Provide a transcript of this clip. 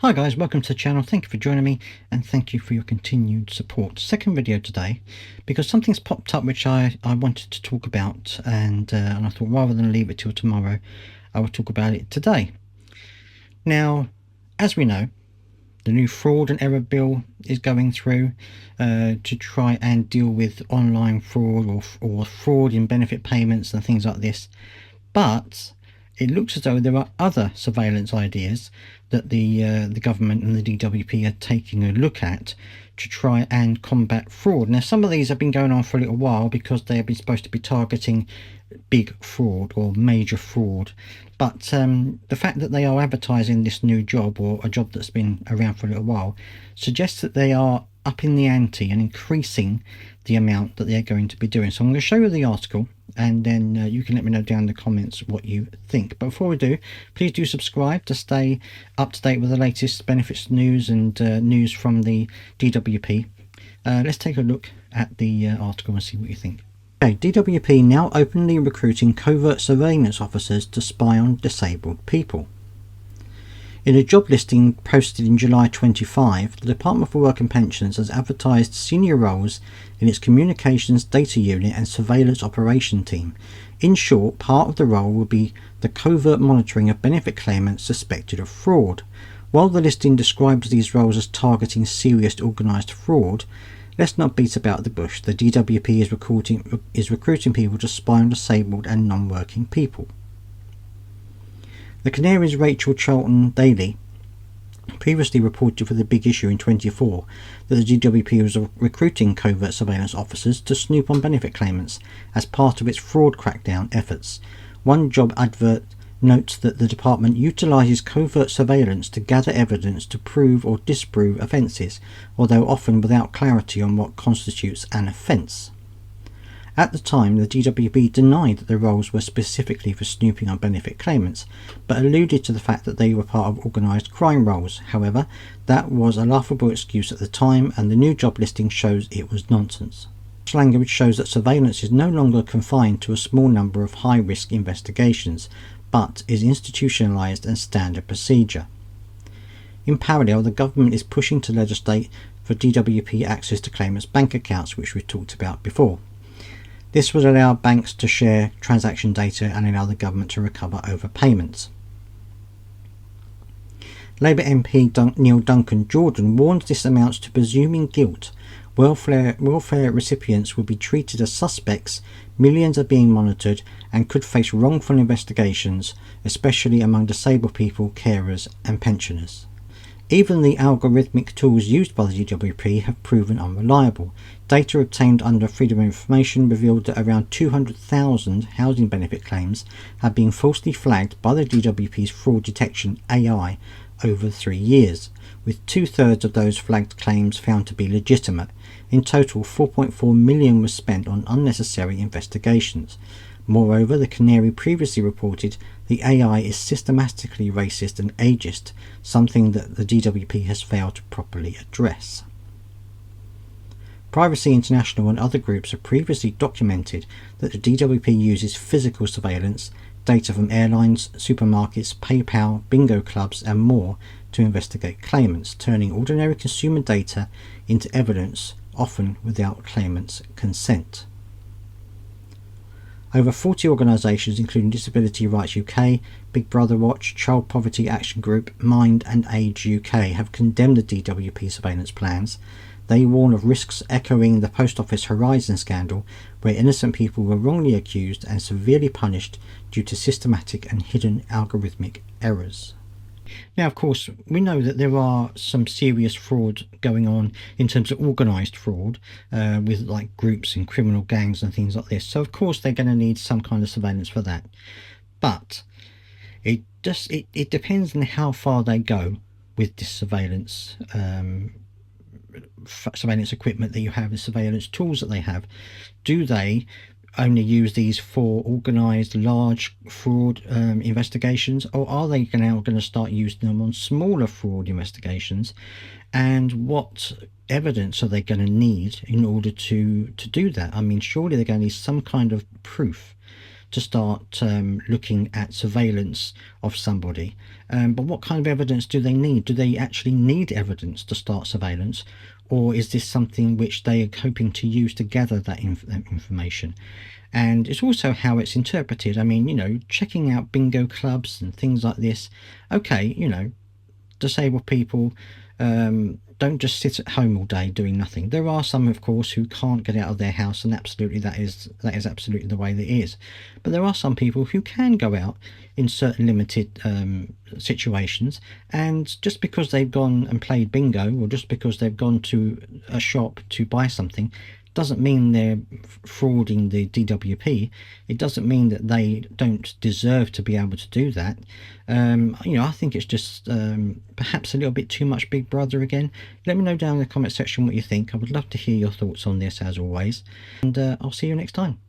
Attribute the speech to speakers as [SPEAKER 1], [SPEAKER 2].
[SPEAKER 1] Hi guys, welcome to the channel. Thank you for joining me and thank you for your continued support. Second video today because something's popped up which I wanted to talk about, and I thought rather than leave it till tomorrow, I will talk about it today. Now, as we know, the new fraud and error bill is going through to try and deal with online fraud or fraud in benefit payments and things like this. But it looks as though there are other surveillance ideas that the government and the DWP are taking a look at to try and combat fraud. Now, some of these have been going on for a little while because they have been supposed to be targeting big fraud or major fraud. But the fact that they are advertising this new job, or a job that's been around for a little while, suggests that they are upping the ante and increasing the amount that they're going to be doing. So I'm going to show you the article, and then you can let me know down in the comments what you think. But before we do, please do subscribe to stay up to date with the latest benefits news and news from the DWP. Let's take a look at the article and see what you think. Okay, DWP now openly recruiting covert surveillance officers to spy on disabled people. In a job listing posted in July 25, the Department for Work and Pensions has advertised senior roles in its Communications Data Unit and Surveillance Operation Team. In short, part of the role will be the covert monitoring of benefit claimants suspected of fraud. While the listing describes these roles as targeting serious organised fraud, let's not beat about the bush. The DWP is recruiting people to spy on disabled and non-working people. The Canary's Rachel Charlton Daly previously reported for the Big Issue in 24 that the DWP was recruiting covert surveillance officers to snoop on benefit claimants as part of its fraud crackdown efforts. One job advert notes that the department utilises covert surveillance to gather evidence to prove or disprove offences, although often without clarity on what constitutes an offence. At the time, the DWP denied that the roles were specifically for snooping on benefit claimants, but alluded to the fact that they were part of organised crime roles. However, that was a laughable excuse at the time, and the new job listing shows it was nonsense. This language shows that surveillance is no longer confined to a small number of high-risk investigations, but is institutionalised and standard procedure. In parallel, the government is pushing to legislate for DWP access to claimants' bank accounts, which we've talked about before. This would allow banks to share transaction data and allow the government to recover overpayments. Labour MP Neil Duncan Jordan warns this amounts to presuming guilt. Welfare recipients will be treated as suspects, millions are being monitored, and could face wrongful investigations, especially among disabled people, carers and pensioners. Even the algorithmic tools used by the DWP have proven unreliable. Data obtained under Freedom of Information revealed that around 200,000 housing benefit claims have been falsely flagged by the DWP's fraud detection AI over 3 years, with 2/3 of those flagged claims found to be legitimate. In total, 4.4 million was spent on unnecessary investigations. Moreover, the Canary previously reported the AI is systematically racist and ageist, something that the DWP has failed to properly address. Privacy International and other groups have previously documented that the DWP uses physical surveillance, data from airlines, supermarkets, PayPal, bingo clubs and more to investigate claimants, turning ordinary consumer data into evidence, often without claimants' consent. Over 40 organisations, including Disability Rights UK, Big Brother Watch, Child Poverty Action Group, Mind and Age UK, have condemned the DWP surveillance plans. They warn of risks echoing the Post Office Horizon scandal, where innocent people were wrongly accused and severely punished due to systematic and hidden algorithmic errors. Now, of course, we know that there are some serious fraud going on in terms of organised fraud with like groups and criminal gangs and things like this. So, of course, they're going to need some kind of surveillance for that. But it depends on how far they go with this surveillance equipment that you have, the surveillance tools that they have. Do they only use these for organised large fraud investigations, or are they now going to start using them on smaller fraud investigations? And what evidence are they going to need in order to do that? I mean, surely they're going to need some kind of proof to start looking at surveillance of somebody. But what kind of evidence do they need? Do they actually need evidence to start surveillance? Or is this something which they are hoping to use to gather that information? And it's also how it's interpreted. I mean, you know, checking out bingo clubs and things like this. Okay, you know, disabled people don't just sit at home all day doing nothing. There are some, of course, who can't get out of their house, and absolutely that is absolutely the way that it is. But there are some people who can go out in certain limited situations, and just because they've gone and played bingo, or just because they've gone to a shop to buy something, doesn't mean they're frauding the DWP. It doesn't mean that they don't deserve to be able to do that. You know, I think it's just perhaps a little bit too much Big Brother again. Let me know down in the comment section what you think. I would love to hear your thoughts on this, as always, and I'll see you next time.